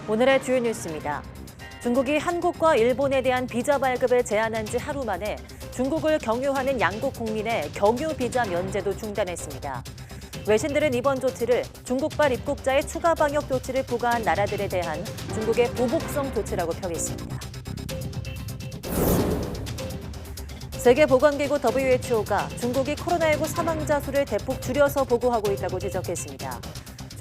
오늘의 주요 뉴스입니다. 중국이 한국과 일본에 대한 비자 발급을 제한한 지 하루 만에 중국을 경유하는 양국 국민의 경유 비자 면제도 중단했습니다. 외신들은 이번 조치를 중국발 입국자의 추가 방역 조치를 부과한 나라들에 대한 중국의 보복성 조치라고 평했습니다. 세계보건기구 WHO가 중국이 코로나19 사망자 수를 대폭 줄여서 보고하고 있다고 지적했습니다.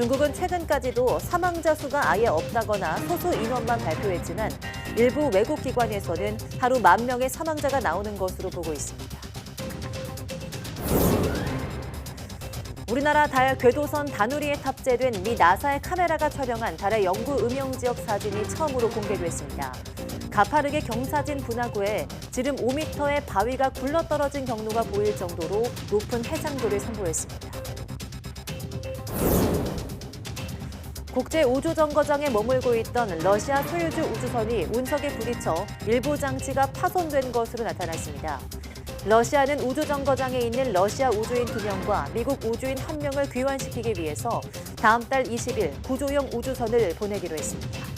중국은 최근까지도 사망자 수가 아예 없다거나 소수 인원만 발표했지만 일부 외국 기관에서는 하루 10,000명의 사망자가 나오는 것으로 보고 있습니다. 우리나라 달 궤도선 다누리에 탑재된 미 나사의 카메라가 촬영한 달의 영구 음영 지역 사진이 처음으로 공개됐습니다. 가파르게 경사진 분화구에 지름 5m의 바위가 굴러떨어진 경로가 보일 정도로 높은 해상도를 선보였습니다. 국제우주정거장에 머물고 있던 러시아 소유주 우주선이 운석에 부딪혀 일부 장치가 파손된 것으로 나타났습니다. 러시아는 우주정거장에 있는 러시아 우주인 2명과 미국 우주인 1명을 귀환시키기 위해서 다음 달 20일 구조용 우주선을 보내기로 했습니다.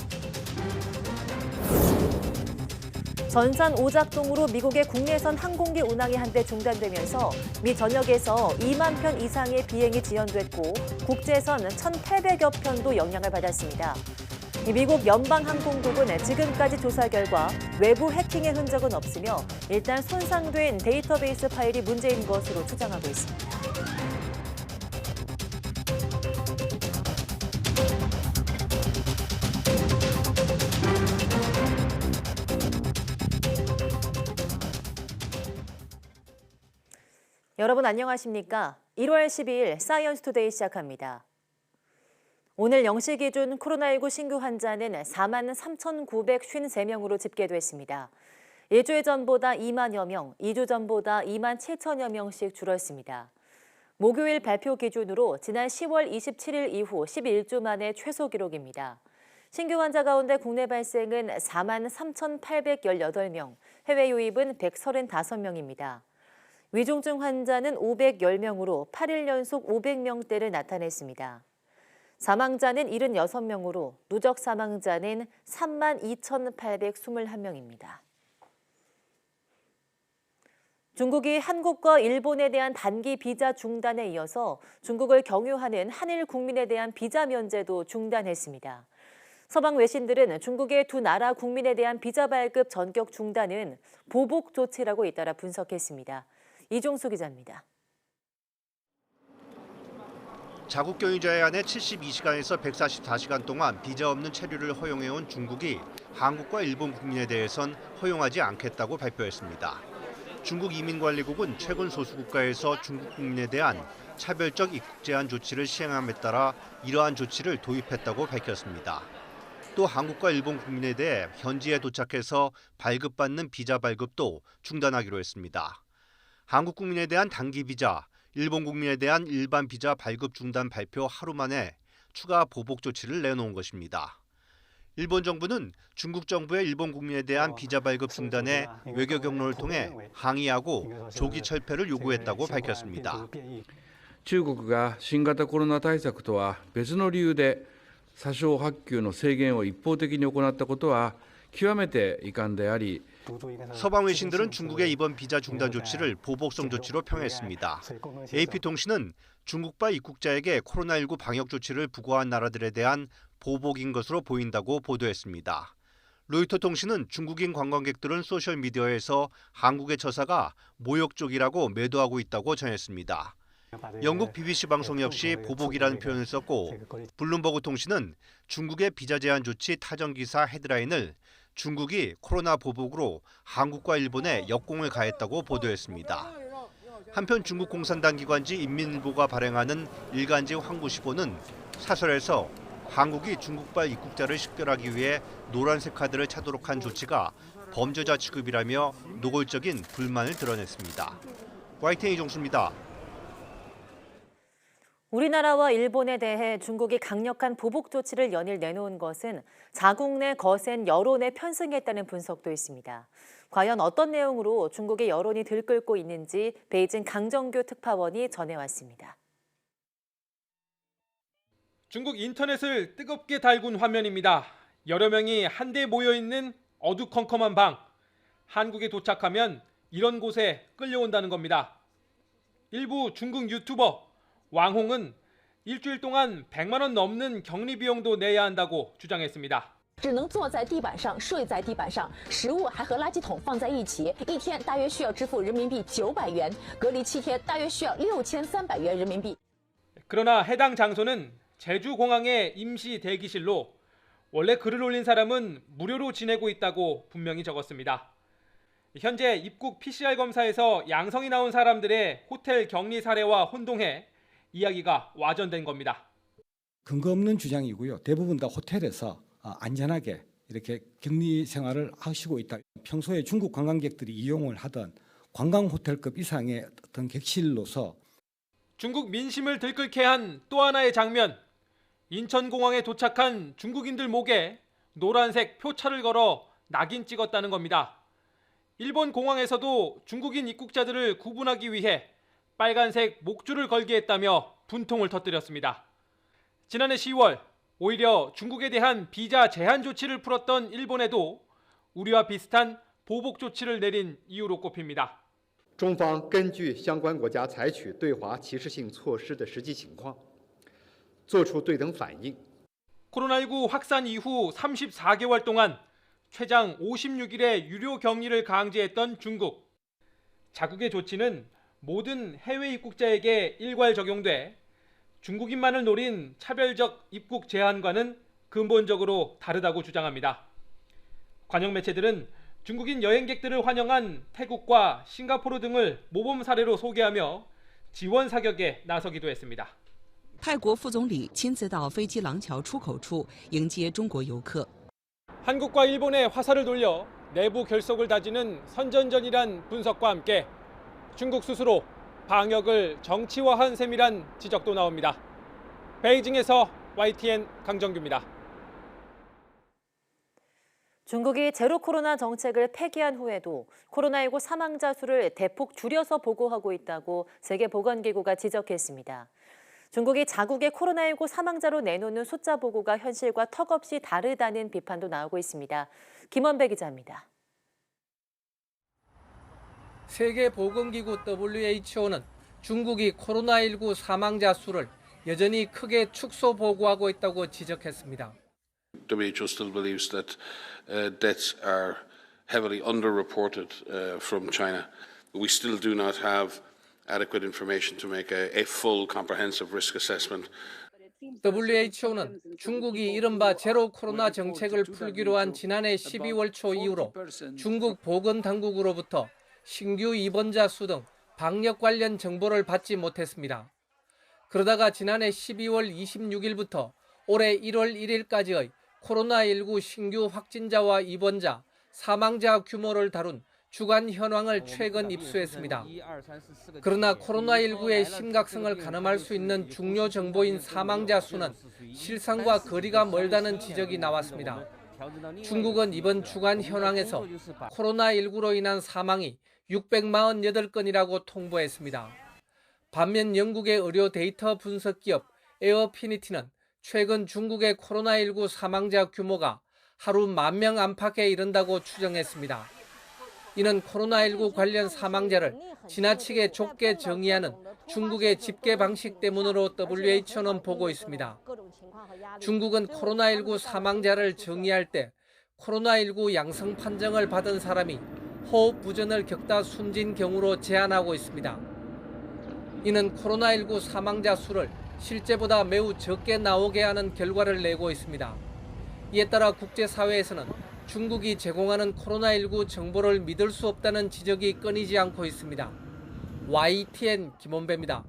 전산 오작동으로 미국의 국내선 항공기 운항이 한때 중단되면서 미 전역에서 2만 편 이상의 비행이 지연됐고 국제선 1,800여 편도 영향을 받았습니다. 미국 연방항공국은 지금까지 조사 결과 외부 해킹의 흔적은 없으며 일단 손상된 데이터베이스 파일이 문제인 것으로 추정하고 있습니다. 여러분 안녕하십니까? 1월 12일 사이언스 투데이 시작합니다. 오늘 0시 기준 코로나19 신규 환자는 43,953명으로 집계됐습니다. 일주일 전보다 2만여 명, 2주 전보다 2만 7천여 명씩 줄었습니다. 목요일 발표 기준으로 지난 10월 27일 이후 11주 만에 최소 기록입니다. 신규 환자 가운데 국내 발생은 43,818명, 해외 유입은 135명입니다. 위중증 환자는 510명으로 8일 연속 500명대를 나타냈습니다. 사망자는 76명으로 누적 사망자는 32,821명입니다. 중국이 한국과 일본에 대한 단기 비자 중단에 이어서 중국을 경유하는 한일 국민에 대한 비자 면제도 중단했습니다. 서방 외신들은 중국의 두 나라 국민에 대한 비자 발급 전격 중단은 보복 조치라고 잇따라 분석했습니다. 이종수 기자입니다. 자국 경유자에 한해 72시간에서 144시간 동안 비자 없는 체류를 허용해온 중국이 한국과 일본 국민에 대해선 허용하지 않겠다고 발표했습니다. 중국 이민관리국은 최근 소수 국가에서 중국 국민에 대한 차별적 입국 제한 조치를 시행함에 따라 이러한 조치를 도입했다고 밝혔습니다. 또 한국과 일본 국민에 대해 현지에 도착해서 발급받는 비자 발급도 중단하기로 했습니다. 한국 국민에 대한 단기 비자, 일본 국민에 대한 일반 비자 발급 중단 발표 하루 만에 추가 보복 조치를 내놓은 것입니다. 일본 정부는 중국 정부의 일본 국민에 대한 비자 발급 중단에 외교 경로를 통해 항의하고 조기 철폐를 요구했다고 밝혔습니다. 中国が新型コロナ対策とは別の理由で査証発給の制限を一方的に行ったことは極めて遺憾であり 서방 외신들은 중국의 이번 비자 중단 조치를 보복성 조치로 평했습니다. AP통신은 중국발 입국자에게 코로나19 방역 조치를 부과한 나라들에 대한 보복인 것으로 보인다고 보도했습니다. 로이터 통신은 중국인 관광객들은 소셜미디어에서 한국의 처사가 모욕적이라고 매도하고 있다고 전했습니다. 영국 BBC 방송 역시 보복이라는 표현을 썼고 블룸버그 통신은 중국의 비자 제한 조치 타전 기사 헤드라인을 중국이 코로나 보복으로 한국과 일본에 역공을 가했다고 보도했습니다. 한편 중국 공산당 기관지 인민일보가 발행하는 일간지 황구시보는 사설에서 한국이 중국발 입국자를 식별하기 위해 노란색 카드를 차도록 한 조치가 범죄자 취급이라며 노골적인 불만을 드러냈습니다. YTN 이종수입니다. 우리나라와 일본에 대해 중국이 강력한 보복 조치를 연일 내놓은 것은 자국 내 거센 여론에 편승했다는 분석도 있습니다. 과연 어떤 내용으로 중국의 여론이 들끓고 있는지 베이징 강정규 특파원이 전해왔습니다. 중국 인터넷을 뜨겁게 달군 화면입니다. 여러 명이 한데 모여 있는 어두컴컴한 방. 한국에 도착하면 이런 곳에 끌려온다는 겁니다. 일부 중국 유튜버 왕홍은 일주일 동안 100만 원 넘는 격리 비용도 내야 한다고 주장했습니다. 只能坐在地板上，睡在地板上，食物还和垃圾桶放在一起，一天大约需要支付人民币900元，隔离7天大约需要6300元人民币。 그러나 해당 장소는 제주공항의 임시 대기실로 원래 글을 올린 사람은 무료로 지내고 있다고 분명히 적었습니다. 현재 입국 PCR 검사에서 양성이 나온 사람들의 호텔 격리 사례와 혼동해 이야기가 와전된 겁니다. 근거 없는 주장이고요. 대부분 다 호텔에서 안전하게 이렇게 격리 생활을 하시고 있다. 평소에 중국 관광객들이 이용을 하던 관광 호텔급 이상의 어떤 객실로서 중국 민심을 들끓게 한 또 하나의 장면. 인천공항에 도착한 중국인들 목에 노란색 표차를 걸어 낙인 찍었다는 겁니다. 일본 공항에서도 중국인 입국자들을 구분하기 위해 빨간색 목줄을 걸게 했다며 분통을 터뜨렸습니다. 지난해 10월 오히려 중국에 대한 비자 제한 조치를 풀었던 일본에도 우리와 비슷한 보복 조치를 내린 이유로 꼽힙니다. 中方根据相关国家采取对华歧视性措施的实际情况，作出对等反应。 코로나19 확산 이후 34개월 동안 최장 56일의 유료 격리를 강제했던 중국. 자국의 조치는 모든 해외 입국자에게 일괄 적용돼 중국인만을 노린 차별적 입국 제한과는 근본적으로 다르다고 주장합니다. 관영 매체들은 중국인 여행객들을 환영한 태국과 싱가포르 등을 모범 사례로 소개하며 지원 사격에 나서기도 했습니다. 泰国副总理亲自到飞机廊桥出口处迎接中国游客。 한국과 일본의 화살을 돌려 내부 결속을 다지는 선전전이란 분석과 함께 중국 스스로 방역을 정치화한 셈이란 지적도 나옵니다. 베이징에서 YTN 강정규입니다. 중국이 제로 코로나 정책을 폐기한 후에도 코로나19 사망자 수를 대폭 줄여서 보고하고 있다고 세계보건기구가 지적했습니다. 중국이 자국의 코로나19 사망자로 내놓는 숫자 보고가 현실과 턱없이 다르다는 비판도 나오고 있습니다. 김원배 기자입니다. 세계보건기구 WHO는 중국이 코로나19 사망자 수를 여전히 크게 축소 보고하고 있다고 지적했습니다. WHO still believes that deaths are heavily underreported from China. We still do not have adequate information to make a full comprehensive risk assessment. WHO는 중국이 이른바 제로 코로나 정책을 풀기로 한 지난해 12월 초 이후로 중국 보건당국으로부터 신규 입원자 수 등 방역 관련 정보를 받지 못했습니다. 그러다가 지난해 12월 26일부터 올해 1월 1일까지의 코로나19 신규 확진자와 입원자, 사망자 규모를 다룬 주간 현황을 최근 입수했습니다. 그러나 코로나19의 심각성을 가늠할 수 있는 중요 정보인 사망자 수는 실상과 거리가 멀다는 지적이 나왔습니다. 중국은 이번 주간 현황에서 코로나19로 인한 사망이 648건이라고 통보했습니다. 반면 영국의 의료 데이터 분석 기업 에어피니티는 최근 중국의 코로나19 사망자 규모가 하루 10,000명 안팎에 이른다고 추정했습니다. 이는 코로나19 관련 사망자를 지나치게 좁게 정의하는 중국의 집계 방식 때문으로 WHO는 보고 있습니다. 중국은 코로나19 사망자를 정의할 때 코로나19 양성 판정을 받은 사람이 호흡 부전을 겪다 숨진 경우로 제한하고 있습니다. 이는 코로나19 사망자 수를 실제보다 매우 적게 나오게 하는 결과를 내고 있습니다. 이에 따라 국제사회에서는 중국이 제공하는 코로나19 정보를 믿을 수 없다는 지적이 끊이지 않고 있습니다. YTN 김원배입니다.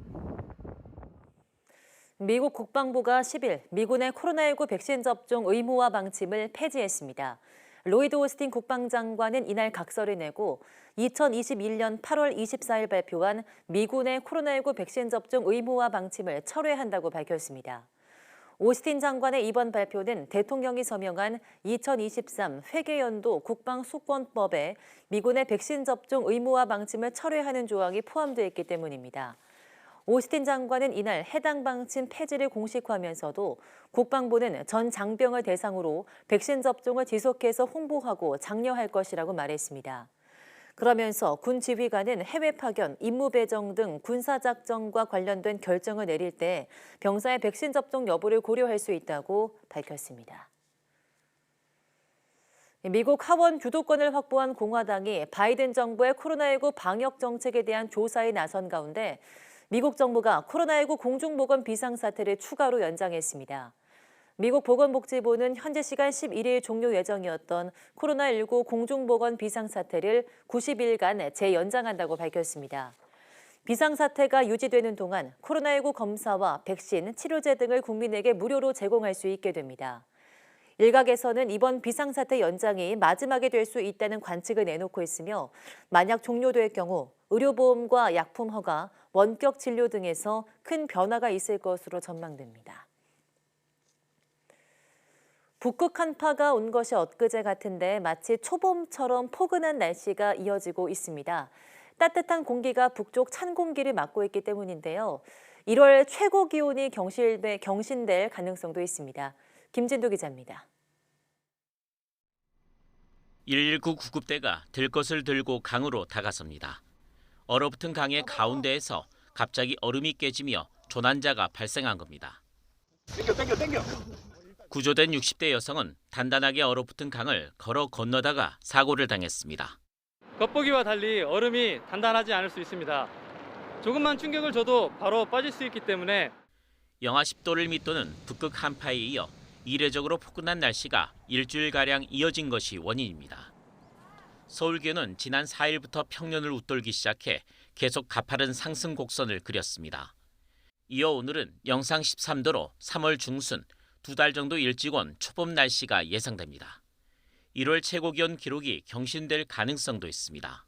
미국 국방부가 10일 미군의 코로나19 백신 접종 의무화 방침을 폐지했습니다. 로이드 오스틴 국방장관은 이날 각서를 내고 2021년 8월 24일 발표한 미군의 코로나19 백신 접종 의무화 방침을 철회한다고 밝혔습니다. 오스틴 장관의 이번 발표는 대통령이 서명한 2023 회계연도 국방수권법에 미군의 백신 접종 의무화 방침을 철회하는 조항이 포함되어 있기 때문입니다. 오스틴 장관은 이날 해당 방침 폐지를 공식화하면서도 국방부는 전 장병을 대상으로 백신 접종을 지속해서 홍보하고 장려할 것이라고 말했습니다. 그러면서 군 지휘관은 해외 파견, 임무 배정 등 군사작전과 관련된 결정을 내릴 때 병사의 백신 접종 여부를 고려할 수 있다고 밝혔습니다. 미국 하원 주도권을 확보한 공화당이 바이든 정부의 코로나19 방역 정책에 대한 조사에 나선 가운데 미국 정부가 코로나19 공중보건 비상사태를 추가로 연장했습니다. 미국 보건복지부는 현지 시간 11일 종료 예정이었던 코로나19 공중보건 비상사태를 90일간 재연장한다고 밝혔습니다. 비상사태가 유지되는 동안 코로나19 검사와 백신, 치료제 등을 국민에게 무료로 제공할 수 있게 됩니다. 일각에서는 이번 비상사태 연장이 마지막이 될 수 있다는 관측을 내놓고 있으며 만약 종료될 경우 의료보험과 약품 허가, 원격 진료 등에서 큰 변화가 있을 것으로 전망됩니다. 북극 한파가 온 것이 엊그제 같은데 마치 초봄처럼 포근한 날씨가 이어지고 있습니다. 따뜻한 공기가 북쪽 찬 공기를 막고 있기 때문인데요. 1월 최고 기온이 경신될 가능성도 있습니다. 김진도 기자입니다. 119 구급대가 들 것을 들고 강으로 다가섭니다. 얼어붙은 강의 가운데에서 갑자기 얼음이 깨지며 조난자가 발생한 겁니다. 땡겨. 구조된 60대 여성은 단단하게 얼어붙은 강을 걸어 건너다가 사고를 당했습니다. 겉보기와 달리 얼음이 단단하지 않을 수 있습니다. 조금만 충격을 줘도 바로 빠질 수 있기 때문에 영하 10도를 밑도는 북극 한파에 이어 이례적으로 포근한 날씨가 일주일가량 이어진 것이 원인입니다. 서울 기온은 지난 4일부터 평년을 웃돌기 시작해 계속 가파른 상승 곡선을 그렸습니다. 이어 오늘은 영상 13도로 3월 중순 2달 정도 일찍 온 초봄 날씨가 예상됩니다. 1월 최고 기온 기록이 경신될 가능성도 있습니다.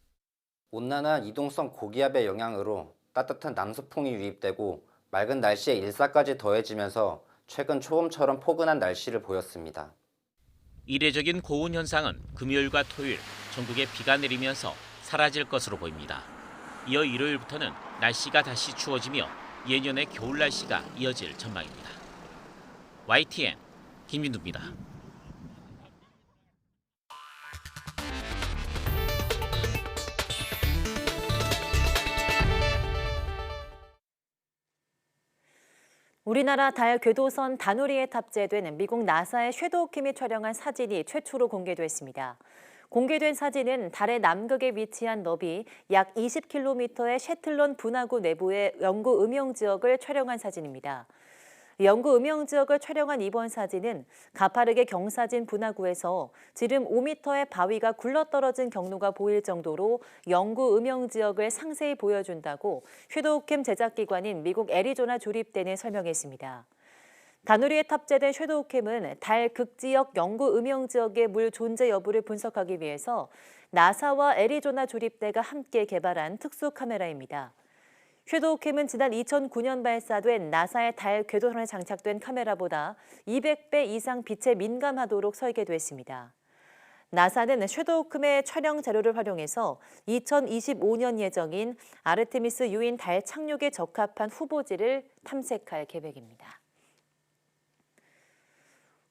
온난화 이동성 고기압의 영향으로 따뜻한 남서풍이 유입되고 맑은 날씨에 일사까지 더해지면서 최근 초봄처럼 포근한 날씨를 보였습니다. 이례적인 고온 현상은 금요일과 토요일 전국에 비가 내리면서 사라질 것으로 보입니다. 이어 일요일부터는 날씨가 다시 추워지며 예년의 겨울 날씨가 이어질 전망입니다. YTN 김민두입니다. 우리나라 달 궤도선 다누리에 탑재된 미국 나사의 섀도우 킴이 촬영한 사진이 최초로 공개됐습니다. 공개된 사진은 달의 남극에 위치한 너비 약 20km의 셰틀론 분화구 내부의 영구 음영 지역을 촬영한 사진입니다. 영구 음영 지역을 촬영한 이번 사진은 가파르게 경사진 분화구에서 지름 5m의 바위가 굴러떨어진 경로가 보일 정도로 영구 음영 지역을 상세히 보여준다고 섀도우캠 제작기관인 미국 애리조나 조립대는 설명했습니다. 다누리에 탑재된 섀도우캠은 달 극지역 영구 음영 지역의 물 존재 여부를 분석하기 위해서 나사와 애리조나 조립대가 함께 개발한 특수 카메라입니다. 섀도우캠은 지난 2009년 발사된 나사의 달 궤도선에 장착된 카메라보다 200배 이상 빛에 민감하도록 설계됐습니다. 나사는 섀도우캠의 촬영 자료를 활용해서 2025년 예정인 아르테미스 유인 달 착륙에 적합한 후보지를 탐색할 계획입니다.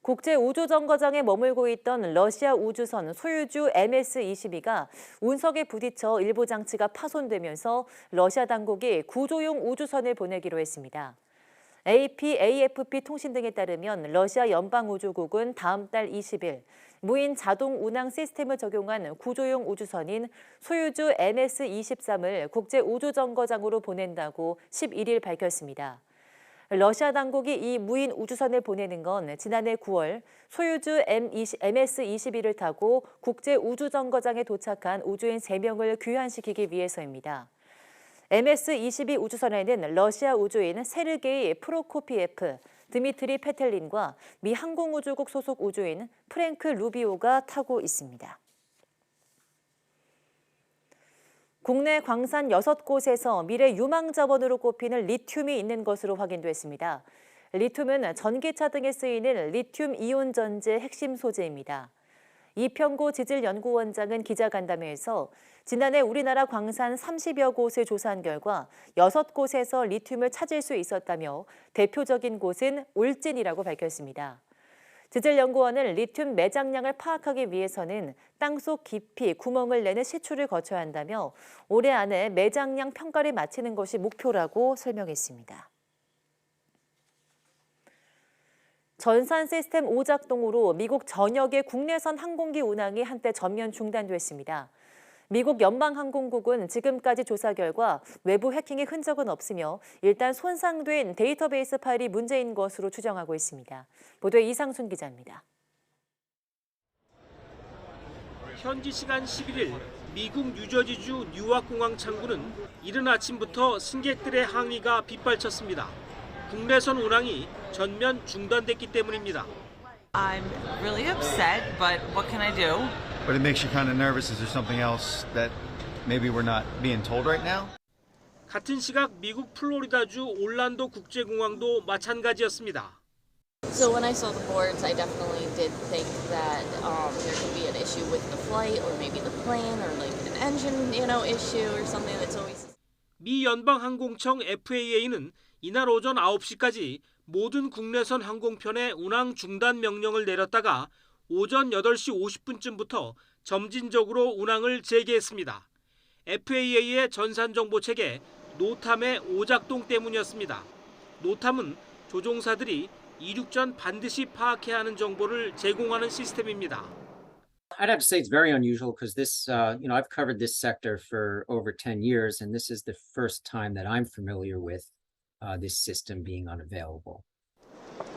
국제우주정거장에 머물고 있던 러시아 우주선 소유주 MS-22가 운석에 부딪혀 일부 장치가 파손되면서 러시아 당국이 구조용 우주선을 보내기로 했습니다. AP, AFP 통신 등에 따르면 러시아 연방우주국은 다음 달 20일 무인 자동 운항 시스템을 적용한 구조용 우주선인 소유주 MS-23을 국제우주정거장으로 보낸다고 11일 밝혔습니다. 러시아 당국이 이 무인 우주선을 보내는 건 지난해 9월 소유주 MS-21을 타고 국제우주정거장에 도착한 우주인 3명을 귀환시키기 위해서입니다. MS-22 우주선에는 러시아 우주인 세르게이 프로코피에프, 드미트리 페텔린과 미 항공우주국 소속 우주인 프랭크 루비오가 타고 있습니다. 국내 광산 6곳에서 미래 유망 자원으로 꼽히는 리튬이 있는 것으로 확인됐습니다. 리튬은 전기차 등에 쓰이는 리튬 이온 전지의 핵심 소재입니다. 이평고 지질연구원장은 기자간담회에서 지난해 우리나라 광산 30여 곳을 조사한 결과 6곳에서 리튬을 찾을 수 있었다며 대표적인 곳은 울진이라고 밝혔습니다. 지질연구원은 리튬 매장량을 파악하기 위해서는 땅속 깊이 구멍을 내는 시추를 거쳐야 한다며 올해 안에 매장량 평가를 마치는 것이 목표라고 설명했습니다. 전산 시스템 오작동으로 미국 전역의 국내선 항공기 운항이 한때 전면 중단됐습니다. 미국 연방항공국은 지금까지 조사 결과 외부 해킹의 흔적은 없으며 일단 손상된 데이터베이스 파일이 문제인 것으로 추정하고 있습니다. 보도에 이상순 기자입니다. 현지 시간 11일 미국 뉴저지주 뉴아크공항 창구는 이른 아침부터 승객들의 항의가 빗발쳤습니다. 국내선 운항이 전면 중단됐기 때문입니다. I'm really upset, but what can I do? But it makes you kind of nervous. Is there something else that maybe we're not being told right now? 같은 시각 미국 플로리다주 올란도 국제공항도 마찬가지였습니다. So when I saw the boards, I definitely did think that there could be an issue with the flight, or maybe the plane, or like an engine, issue, or something that's always. 미 연방항공청 FAA는 이날 오전 9시까지 모든 국내선 항공편의 운항 중단 명령을 내렸다가 오전 8시 50분쯤부터 점진적으로 운항을 재개했습니다. FAA의 전산정보체계 노탐의 오작동 때문이었습니다. 노탐은 조종사들이 이륙 전 반드시 파악해야 하는 정보를 제공하는 시스템입니다. I'd have to say it's very unusual because this, I've covered this sector for over 10 years, and this is the first time that I'm familiar with this system being unavailable.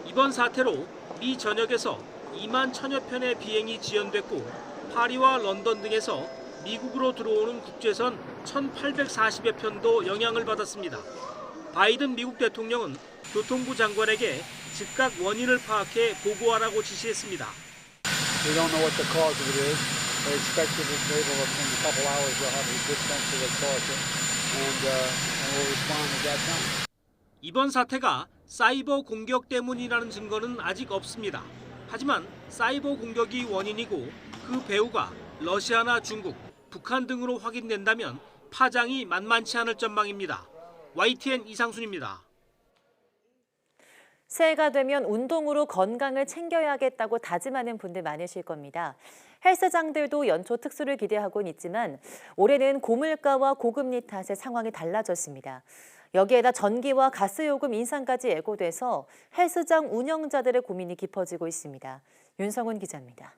이번 사태로 미 전역에서 2만 1000여 편의 비행이 지연됐고 파리와 런던 등에서 미국으로 들어오는 국제선 1840여 편도 영향을 받았습니다. 바이든 미국 대통령은 교통부 장관에게 즉각 원인을 파악해 보고하라고 지시했습니다. We don't know what the cause of it is. They expect that in a couple hours they'll have a good sense of what caused it, and we'll respond at that time. 이번 사태가 사이버 공격 때문이라는 증거는 아직 없습니다. 하지만 사이버 공격이 원인이고 그 배후가 러시아나 중국, 북한 등으로 확인된다면 파장이 만만치 않을 전망입니다. YTN 이상순입니다. 새해가 되면 운동으로 건강을 챙겨야겠다고 다짐하는 분들 많으실 겁니다. 헬스장들도 연초 특수를 기대하고는 있지만 올해는 고물가와 고금리 탓에 상황이 달라졌습니다. 여기에다 전기와 가스요금 인상까지 예고돼서 헬스장 운영자들의 고민이 깊어지고 있습니다. 윤성훈 기자입니다.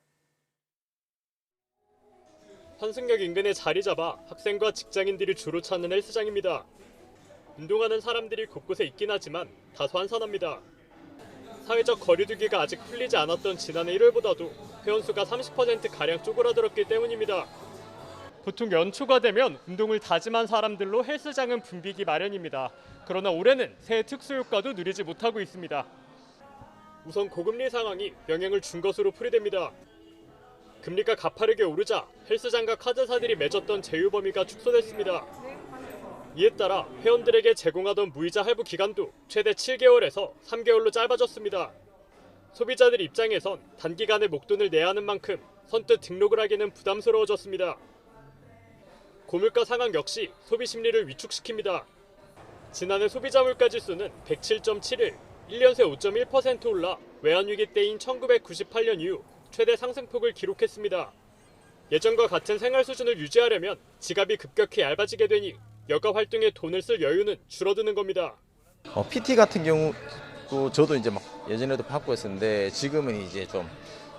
환승역 인근에 자리 잡아 학생과 직장인들이 주로 찾는 헬스장입니다. 운동하는 사람들이 곳곳에 있긴 하지만 다소 한산합니다. 사회적 거리두기가 아직 풀리지 않았던 지난해 1월보다도 회원수가 30%가량 쪼그라들었기 때문입니다. 보통 연초가 되면 운동을 다짐한 사람들로 헬스장은 붐비기 마련입니다. 그러나 올해는 새해 특수 효과도 누리지 못하고 있습니다. 우선 고금리 상황이 영향을 준 것으로 풀이됩니다. 금리가 가파르게 오르자 헬스장과 카드사들이 맺었던 제휴 범위가 축소됐습니다. 이에 따라 회원들에게 제공하던 무이자 할부 기간도 최대 7개월에서 3개월로 짧아졌습니다. 소비자들 입장에선 단기간에 목돈을 내야 하는 만큼 선뜻 등록을 하기는 부담스러워졌습니다. 고물가 상황 역시 소비 심리를 위축시킵니다. 지난해 소비자 물가지수는 107.7을 1년 새 5.1% 올라 외환위기 때인 1998년 이후 최대 상승폭을 기록했습니다. 예전과 같은 생활 수준을 유지하려면 지갑이 급격히 얇아지게 되니 여가 활동에 돈을 쓸 여유는 줄어드는 겁니다. PT 같은 경우 저도 이제 막 예전에도 받고 했었는데 지금은 이제 좀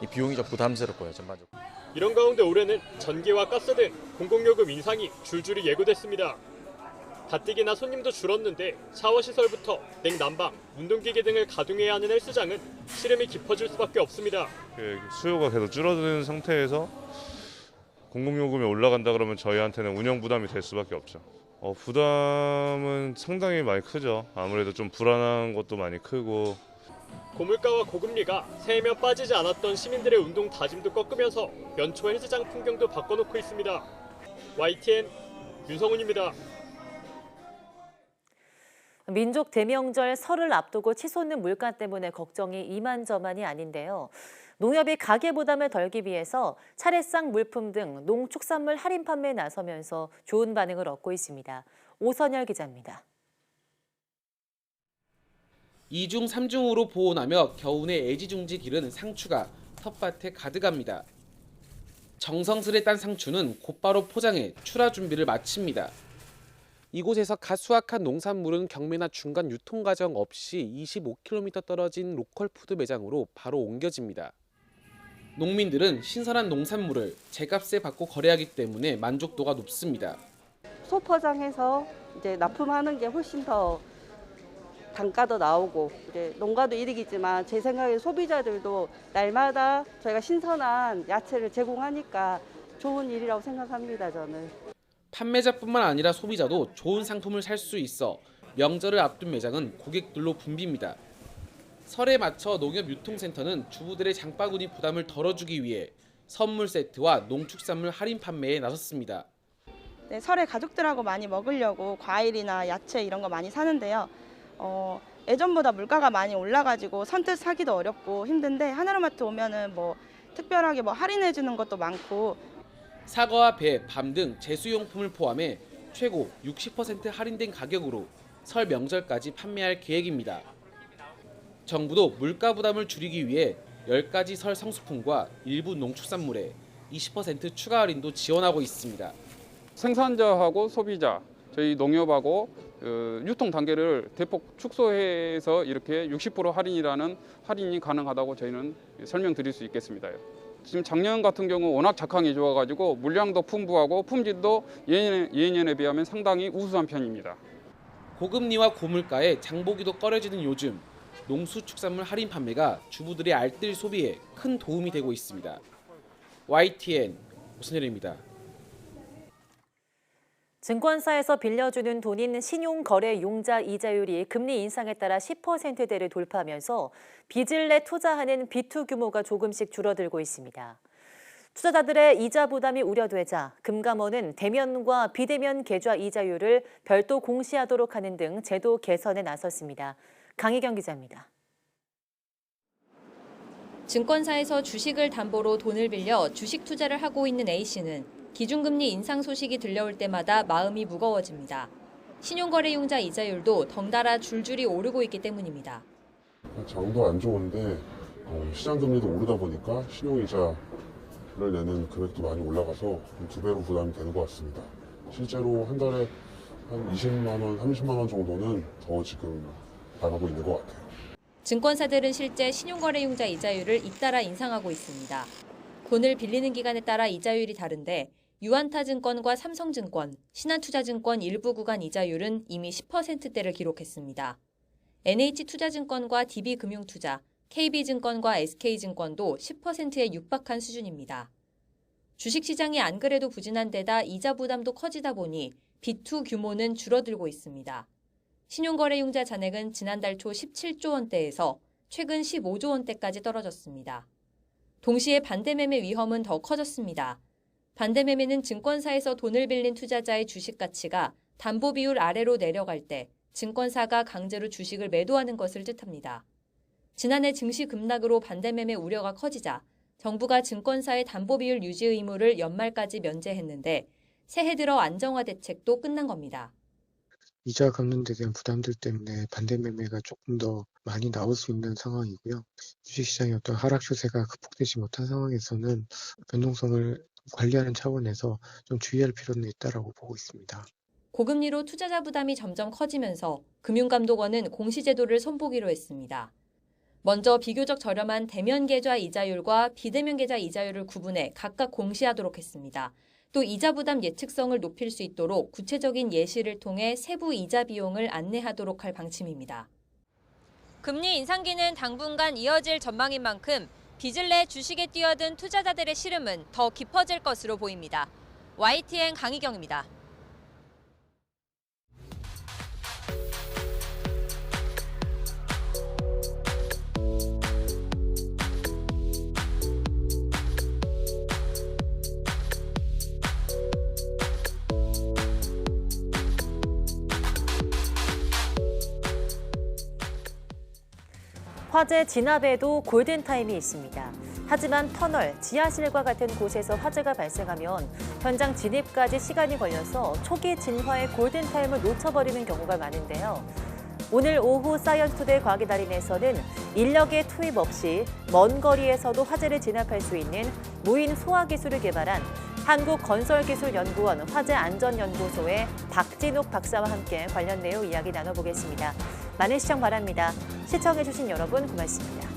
이 비용이 좀 부담스럽고요, 전반적으로. 이런 가운데 올해는 전기와 가스 등 공공요금 인상이 줄줄이 예고됐습니다. 가뜩이나 손님도 줄었는데 샤워 시설부터 냉난방, 운동기계 등을 가동해야 하는 헬스장은 시름이 깊어질 수밖에 없습니다. 수요가 계속 줄어드는 상태에서 공공요금이 올라간다 그러면 저희한테는 운영 부담이 될 수밖에 없죠. 부담은 상당히 많이 크죠. 아무래도 좀 불안한 것도 많이 크고. 고물가와 고금리가 새해면 빠지지 않았던 시민들의 운동 다짐도 꺾으면서 연초 헬스장 풍경도 바꿔놓고 있습니다. YTN 윤성훈입니다. 민족 대명절 설을 앞두고 치솟는 물가 때문에 걱정이 이만저만이 아닌데요. 농협이 가계 부담을 덜기 위해서 차례상 물품 등 농축산물 할인 판매에 나서면서 좋은 반응을 얻고 있습니다. 오선열 기자입니다. 2중 3중으로 보온하며 겨우내 애지중지 기른 상추가 텃밭에 가득합니다. 정성스레 딴 상추는 곧바로 포장해 출하 준비를 마칩니다. 이곳에서 갓 수확한 농산물은 경매나 중간 유통 과정 없이 25km 떨어진 로컬 푸드 매장으로 바로 옮겨집니다. 농민들은 신선한 농산물을 제값에 받고 거래하기 때문에 만족도가 높습니다. 소포장해서 이제 납품하는 게 훨씬 더 단가도 나오고 이제 농가도 이득이지만 제 생각에 소비자들도 날마다 저희가 신선한 야채를 제공하니까 좋은 일이라고 생각합니다, 저는. 판매자뿐만 아니라 소비자도 좋은 상품을 살 수 있어 명절을 앞둔 매장은 고객들로 붐빕니다. 설에 맞춰 농협유통센터는 주부들의 장바구니 부담을 덜어주기 위해 선물 세트와 농축산물 할인 판매에 나섰습니다. 네, 설에 가족들하고 많이 먹으려고 과일이나 야채 이런 거 많이 사는데요. 예전보다 물가가 많이 올라가지고 선뜻 사기도 어렵고 힘든데 하나로마트 오면은 뭐 특별하게 뭐 할인해 주는 것도 많고 사과와 배, 밤 등 제수용품을 포함해 최고 60% 할인된 가격으로 설 명절까지 판매할 계획입니다. 정부도 물가 부담을 줄이기 위해 10가지 설 성수품과 일부 농축산물에 20% 추가 할인도 지원하고 있습니다. 생산자하고 소비자, 저희 농협하고 유통 단계를 대폭 축소해서 이렇게 60% 할인이라는 할인이 가능하다고 저희는 설명드릴 수 있겠습니다. 지금 작년 같은 경우 워낙 작황이 좋아가지고 물량도 풍부하고 품질도 예년에 비하면 상당히 우수한 편입니다. 고금리와 고물가에 장보기도 꺼려지는 요즘 농수축산물 할인 판매가 주부들의 알뜰 소비에 큰 도움이 되고 있습니다. YTN 오선열입니다. 증권사에서 빌려주는 돈인 신용거래 용자 이자율이 금리 인상에 따라 10%대를 돌파하면서 빚을 내 투자하는 비투 규모가 조금씩 줄어들고 있습니다. 투자자들의 이자 부담이 우려되자 금감원은 대면과 비대면 계좌 이자율을 별도 공시하도록 하는 등 제도 개선에 나섰습니다. 강희경 기자입니다. 증권사에서 주식을 담보로 돈을 빌려 주식 투자를 하고 있는 A씨는 기준금리 인상 소식이 들려올 때마다 마음이 무거워집니다. 신용거래용자 이자율도 덩달아 줄줄이 오르고 있기 때문입니다. 장도 안 좋은데 시장금리도 오르다 보니까 신용이자를 내는 금액도 많이 올라가서 2배로 부담이 되는 것 같습니다. 실제로 한 달에 한 20만 원, 30만 원 정도는 더 지금 나가고 있는 것 같아요. 증권사들은 실제 신용거래용자 이자율을 잇따라 인상하고 있습니다. 돈을 빌리는 기간에 따라 이자율이 다른데 유안타증권과 삼성증권, 신한투자증권 일부 구간 이자율은 이미 10%대를 기록했습니다. NH투자증권과 DB금융투자, KB증권과 SK증권도 10%에 육박한 수준입니다. 주식시장이 안 그래도 부진한 데다 이자 부담도 커지다 보니 비투 규모는 줄어들고 있습니다. 신용거래용자 잔액은 지난달 초 17조 원대에서 최근 15조 원대까지 떨어졌습니다. 동시에 반대매매 위험은 더 커졌습니다. 반대매매는 증권사에서 돈을 빌린 투자자의 주식 가치가 담보 비율 아래로 내려갈 때 증권사가 강제로 주식을 매도하는 것을 뜻합니다. 지난해 증시 급락으로 반대매매 우려가 커지자 정부가 증권사의 담보 비율 유지 의무를 연말까지 면제했는데 새해 들어 안정화 대책도 끝난 겁니다. 이자 갚는 데 대한 부담들 때문에 반대매매가 조금 더 많이 나올 수 있는 상황이고요. 주식시장의 어떤 하락 추세가 극복되지 못한 상황에서는 변동성을 관리하는 차원에서 좀 주의할 필요는 있다라고 보고 있습니다. 고금리로 투자자 부담이 점점 커지면서 금융감독원은 공시제도를 손보기로 했습니다. 먼저 비교적 저렴한 대면 계좌 이자율과 비대면 계좌 이자율을 구분해 각각 공시하도록 했습니다. 또 이자 부담 예측성을 높일 수 있도록 구체적인 예시를 통해 세부 이자 비용을 안내하도록 할 방침입니다. 금리 인상기는 당분간 이어질 전망인 만큼 빚을 내 주식에 뛰어든 투자자들의 시름은 더 깊어질 것으로 보입니다. YTN 강희경입니다. 화재 진압에도 골든타임이 있습니다. 하지만 터널, 지하실과 같은 곳에서 화재가 발생하면 현장 진입까지 시간이 걸려서 초기 진화의 골든타임을 놓쳐버리는 경우가 많은데요. 오늘 오후 사이언스투데이 과학의 달인에서는 인력의 투입 없이 먼 거리에서도 화재를 진압할 수 있는 무인 소화 기술을 개발한 한국건설기술연구원 화재안전연구소의 박진욱 박사와 함께 관련 내용 이야기 나눠보겠습니다. 많은 시청 바랍니다. 시청해주신 여러분 고맙습니다.